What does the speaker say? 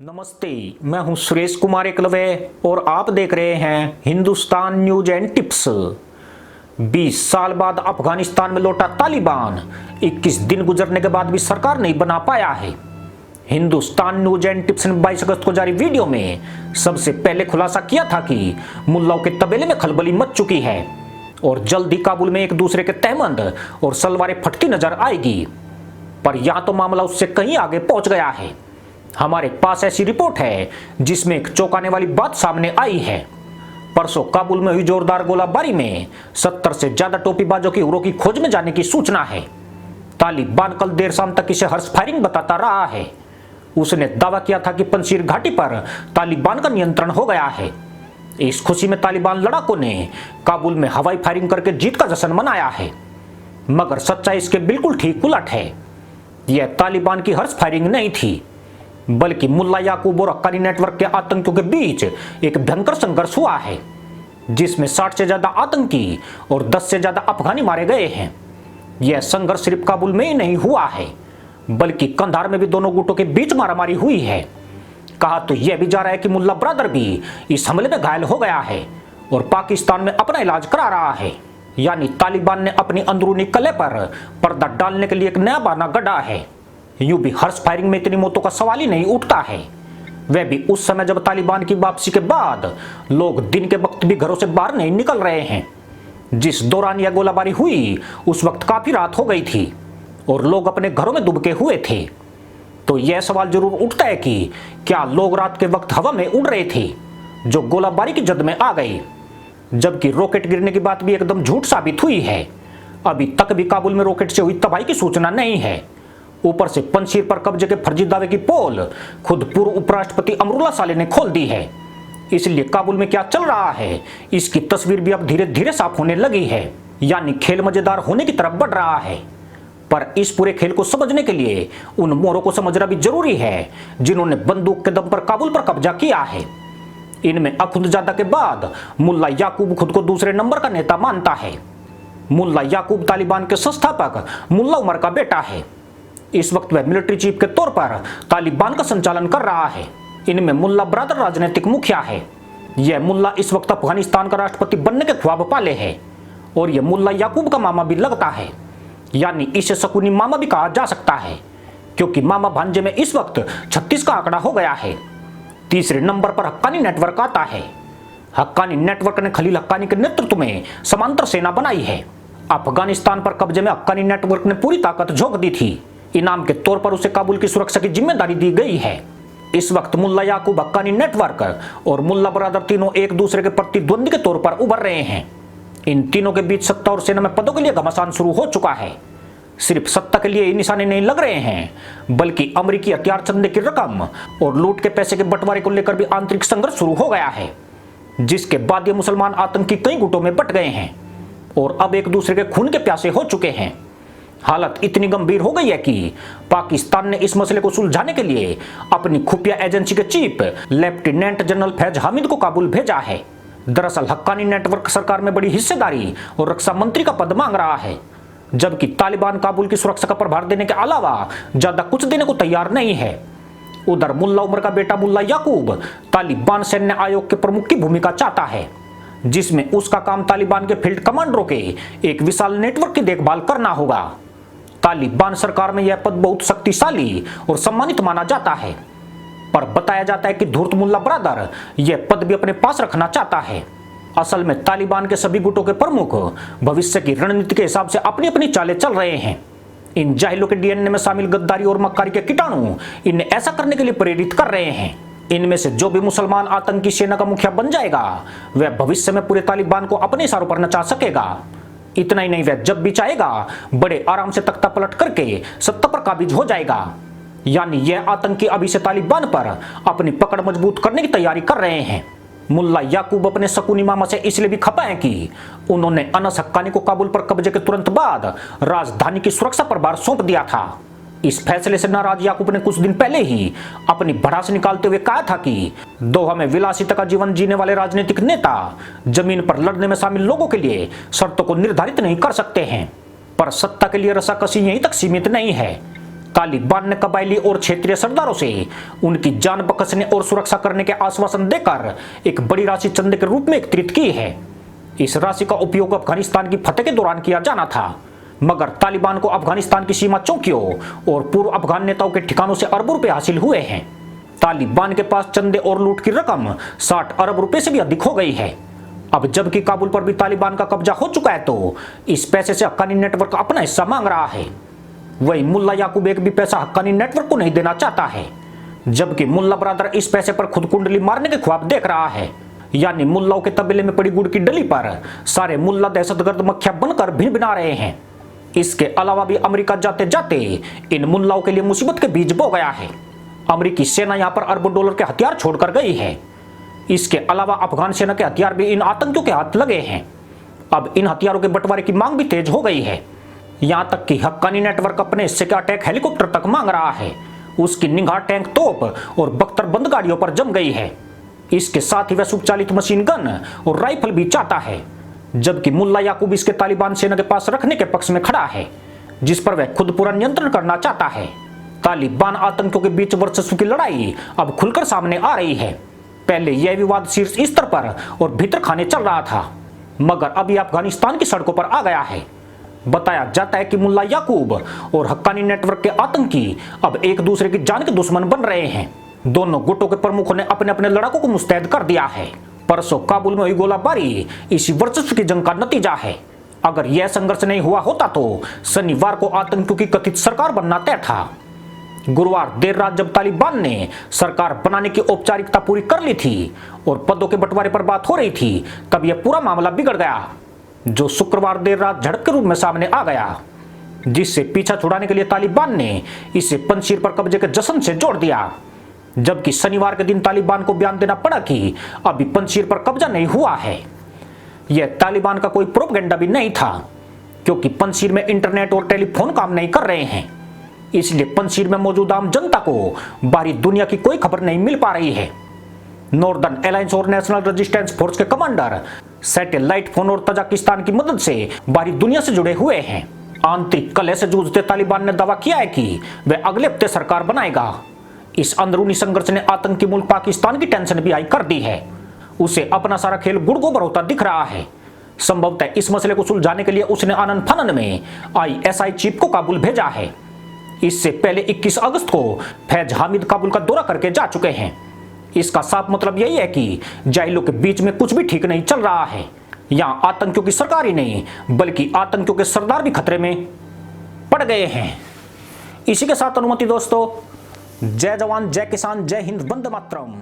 नमस्ते, मैं हूं सुरेश कुमार एकलवे और आप देख रहे हैं हिंदुस्तान न्यूज एंड टिप्स। 20 साल बाद अफगानिस्तान में लौटा तालिबान, 21 दिन गुजरने के बाद भी सरकार नहीं बना पाया है। हिंदुस्तान न्यूज एंड टिप्स ने 22 अगस्त को जारी वीडियो में सबसे पहले खुलासा किया था कि मुल्लाओं के तबेले में खलबली मच चुकी है और जल्द ही काबुल में एक दूसरे के तहमंद और सलवारें फटती नजर आएगी। पर यहां तो मामला उससे कहीं आगे पहुंच गया है। हमारे पास ऐसी रिपोर्ट है जिसमें एक चौंकाने वाली बात सामने आई है। परसों काबुल में हुई जोरदार गोलाबारी में 70 से ज्यादा टोपीबाजों की उग्रों की खोज में जाने की सूचना है। तालिबान कल देर शाम तक इसे हर्ष फायरिंग बताता रहा है। उसने दावा किया था कि पंजशीर घाटी पर तालिबान का नियंत्रण हो गया है। इस खुशी में तालिबान लड़ाकों ने काबुल में हवाई फायरिंग करके जीत का जश्न मनाया है, मगर सच्चाई इसके बिल्कुल ठीक उलट है। यह तालिबान की हर्ष फायरिंग नहीं थी, बल्कि मुल्ला याकूब और हक्कानी नेटवर्क के आतंकियों के बीच एक भयंकर संघर्ष हुआ है, जिसमें 60 से ज्यादा आतंकी और 10 से ज्यादा अफगानी मारे गए हैं। यह संघर्ष सिर्फ काबुल में ही नहीं हुआ है, बल्कि कंधार में भी दोनों गुटों के बीच मारामारी हुई है। कहा तो यह भी जा रहा है कि मुल्ला ब्रदर भी इस हमले में घायल हो गया है और पाकिस्तान में अपना इलाज करा रहा है। यानी तालिबान ने अपनी अंदरूनी कलह पर पर्दा डालने के लिए एक नया बहाना गढ़ा है। यूं भी हर्ष फायरिंग में इतनी मौतों का सवाल ही नहीं उठता है, वह भी उस समय जब तालिबान की वापसी के बाद लोग दिन के वक्त भी घरों से बाहर नहीं निकल रहे हैं। जिस दौरान यह गोलाबारी हुई उस वक्त काफी रात हो गई थी और लोग अपने घरों में दुबके हुए थे। तो यह सवाल जरूर उठता है कि क्या लोग रात के वक्त हवा में उड़ रहे थे जो गोलाबारी की जद में आ गए, जबकि रॉकेट गिरने की बात भी एकदम झूठ साबित हुई है। अभी तक भी काबुल में रॉकेट से हुई तबाही की सूचना नहीं है। ऊपर से पंजशीर पर कब्जे के फर्जी दावे की पोल खुद पूर्व उपराष्ट्रपति अमरुल्लाह साले ने खोल दी है। इसलिए काबुल में क्या चल रहा है इसकी तस्वीर भी अब धीरे धीरे साफ होने लगी है। यानी खेल मजेदार होने की तरफ बढ़ रहा है। पर इस पूरे खेल को समझने के लिए उन मोरों को समझना भी जरूरी है जिन्होंने बंदूक के दम पर काबुल पर कब्जा किया है। इनमें अखुंदजादा के बाद मुल्ला याकूब खुद को दूसरे नंबर का नेता मानता है। मुल्ला याकूब तालिबान के संस्थापक मुल्ला उमर का बेटा है। इस वक्त वह मिलिट्री चीफ के तौर पर तालिबान का संचालन कर रहा है। इनमें मुल्ला ब्रदर राजनीतिक मुखिया है। यह मुल्ला इस वक्त अफगानिस्तान का राष्ट्रपति बनने के ख्वाब पाले है और यह मुल्ला याकूब का मामा भी लगता है। यानी इसे शकुनी मामा भी कहा जा सकता है, क्योंकि मामा भांजे में इस वक्त 36 का आंकड़ा हो गया है। तीसरे नंबर पर हक्कानी नेटवर्क आता है। हक्कानी नेटवर्क ने खलील हक्कानी के नेतृत्व में समांतर सेना बनाई है। अफगानिस्तान पर कब्जे में हक्कानी नेटवर्क ने पूरी ताकत झोंक दी थी। इनाम के तौर पर उसे काबुल की सुरक्षा की जिम्मेदारी दी गई है। इस वक्त मुल्ला याकूब, हक्कानी नेटवर्क और मुल्ला ब्रदर तीनों एक दूसरे के प्रतिद्वंदी के तौर पर उभर रहे हैं। इन तीनों के बीच सत्ता और सेना में पदों के लिए घमासान शुरू हो चुका है। सिर्फ सत्ता के लिए निशाने नहीं लग रहे हैं, बल्कि अमेरिकी हथियार चंदे की रकम और लूट के पैसे के बंटवारे को लेकर भी आंतरिक संघर्ष शुरू हो गया है, जिसके बाद ये मुसलमान आतंकी कई गुटों में बंट गए हैं और अब एक दूसरे के खून के प्यासे हो चुके हैं। हालत इतनी गंभीर हो गई है कि पाकिस्तान ने इस मसले को सुलझाने के लिए अपनी खुफिया एजेंसी के chief lieutenant general Faiz Hamid को काबुल भेजा है। दरअसल हक्कानी नेटवर्क सरकार में बड़ी हिस्सेदारी और रक्षा मंत्री का पद मांग रहा है, जबकि तालिबान काबुल की सुरक्षा का प्रभार देने के अलावा ज्यादा कुछ देने को तैयार नहीं है। उधर मुल्ला उमर का बेटा मुल्ला याकूब तालिबान सैन्य आयोग के प्रमुख की भूमिका चाहता है, जिसमें उसका काम तालिबान के फील्ड कमांडरों के एक विशाल नेटवर्क की देखभाल करना होगा। तालिबान सरकार में यह पद बहुत शक्तिशाली और सम्मानित माना जाता है, पर बताया जाता है कि धूर्त मुल्ला ब्रदर यह पद भी अपने पास रखना चाहता है। असल में तालिबान के सभी गुटों के प्रमुख भविष्य की रणनीति के हिसाब से अपनी अपनी चालें चल रहे हैं। इन जाहिलों के डीएनए में शामिल गद्दारी और मक्कारी के कीटाणु इन्हें ऐसा करने के लिए प्रेरित कर रहे हैं। इनमें से जो भी मुसलमान आतंकी सेना का मुखिया बन जाएगा वह भविष्य में पूरे तालिबान को अपने इशारों पर नचा सकेगा। इतना ही नहीं, वह जब भी चाहेगा बड़े आराम से तख्ता पलट करके सत्ता पर काबिज हो जाएगा। यानी यह आतंकी अभी से तालिबान पर अपनी पकड़ मजबूत करने की तैयारी कर रहे हैं। मुल्ला याकूब अपने शकुनी मामा से इसलिए भी खपा है कि उन्होंने अनस हक्कानी को काबुल पर कब्जे के तुरंत बाद राजधानी की सुरक्षा पर भार सौंप दिया था। इस फैसले से नाराज याकूब ने कुछ दिन पहले ही अपनी भड़ास निकालते हुए कहा था कि दोहा में विलासिता का जीवन जीने वाले राजनीतिक नेता जमीन पर लड़ने में शामिल लोगों के लिए शर्तों को निर्धारित नहीं कर सकते हैं। पर सत्ता के लिए रसाकसी यहीं तक सीमित नहीं है। तालिबान ने कबायली और क्षेत्रीय सरदारों से उनकी जान बख्शने और सुरक्षा करने के आश्वासन देकर एक बड़ी राशि चंदे के रूप में एकत्रित की है। इस राशि का उपयोग अफगानिस्तान की फतेह के दौरान किया जाना था, मगर तालिबान को अफगानिस्तान की सीमा चौकियों और पूर्व अफगान नेताओं के ठिकानों से अरबों रुपए हासिल हुए हैं। तालिबान के पास चंदे और लूट की रकम 60 अरब रुपए से भी अधिक हो गई है। अब जबकि काबुल पर भी तालिबान का कब्जा हो चुका है, तो इस पैसे से हक्कानी नेटवर्क अपना हिस्सा मांग रहा है। वही मुल्ला याकूब एक भी पैसा हक्कानी नेटवर्क को नहीं देना चाहता है, जबकि मुल्ला बरादर इस पैसे पर खुद कुंडली मारने के ख्वाब देख रहा है। यानी मुल्लाओं के तबेले में पड़ी गुड़ की डली पर सारे मुल्ला दहशतगर्द मक्खियां बनकर भिन भिना रहे हैं। इसके अलावा भी अमेरिका जाते जाते इन मुल्लाओं के लिए मुसीबत के बीज बो गया है। अमेरिकी सेना यहां पर अरबों डॉलर के हथियार छोड़कर गई है। इसके अलावा अफगान सेना के हथियार भी इन आतंकियों के हाथ लगे हैं। अब इन हथियारों के बंटवारे की मांग भी तेज हो गई है। यहां तक कि हक्कानी नेटवर्क अपने हिस्से का अटैक हेलीकॉप्टर तक मांग रहा है। उसकी निगाह टैंक, तोप और बख्तरबंद गाड़ियों पर जम गई है। इसके साथ ही वह स्वचालित मशीन गन और राइफल भी चाहता है, जबकि मुल्ला याकूब इसके तालिबान सेना के पास रखने के पक्ष में खड़ा है, जिस पर वह खुद पूरा नियंत्रण करना चाहता है। तालिबान आतंकियों के बीच वर्चस्व की लड़ाई अब खुलकर सामने आ रही है। पहले यह विवाद शीर्ष स्तर पर और भीतर खाने चल रहा था, मगर अब यह अफगानिस्तान की सड़कों पर आ गया है। बताया जाता है कि मुल्ला याकूब और हक्कानी नेटवर्क के आतंकी अब एक दूसरे की जान के दुश्मन बन रहे हैं। दोनों गुटों के प्रमुखों ने अपने अपने लड़ाकों को मुस्तैद कर दिया है। परसों काबुल में हुई गोलाबारी इसी वर्चस्व की जंग का नतीजा है। अगर यह संघर्ष नहीं हुआ होता तो शनिवार को आतंकियों की कथित सरकार बनना तय था। गुरुवार देर रात जब तालिबान ने सरकार बनाने की औपचारिकता पूरी कर ली थी और पदों के बंटवारे पर बात हो रही थी, तब यह पूरा मामला बिगड़ गया, जो शुक्रवार देर रात झड़प के रूप में सामने आ गया, जिससे पीछा छुड़ाने के लिए तालिबान ने इसे पंजशीर पर कब्जे के जश्न से जोड़ दिया। जबकि शनिवार के दिन तालिबान को बयान देना पड़ा कि अभी पंजशीर पर कब्जा नहीं हुआ है। यह तालिबान का कोई प्रोपेगेंडा भी नहीं था, क्योंकि पंजशीर में इंटरनेट और टेलीफोन काम नहीं कर रहे हैं। इसलिए पंजशीर में मौजूद आम जनता को बाहरी दुनिया की कोई खबर नहीं मिल पा रही है। नॉर्दर्न अलायंस और नेशनल रेजिस्टेंस फोर्स के कमांडर सैटेलाइट फोन और तजाकिस्तान की मदद से बाहरी दुनिया से जुड़े हुए हैं। आंतरिक कलह से जूझते तालिबान ने दावा किया है कि वह अगले हफ्ते सरकार बनाएगा। इस अंदरूनी संघर्ष ने आतंकी मुल्क पाकिस्तान की टेंशन भी हाई कर दी है। उसे अपना सारा खेल गुड़ गोबर होता दिख रहा है। संभवतः इस मसले को सुलझाने के लिए उसने आनन फानन में ISI चीफ को काबुल भेजा है। इससे पहले 21 अगस्त को फैज हामिद काबुल का दौरा करके जा चुके हैं। इसका साफ मतलब यही है कि जाहिलों के बीच में कुछ भी ठीक नहीं चल रहा है। यहाँ आतंकियों की सरकार ही नहीं, बल्कि आतंकियों के सरदार भी खतरे में पड़ गए हैं। इसी के साथ अनुमति दोस्तों, जय जवान, जय किसान, जय हिंद, वंदे मातरम।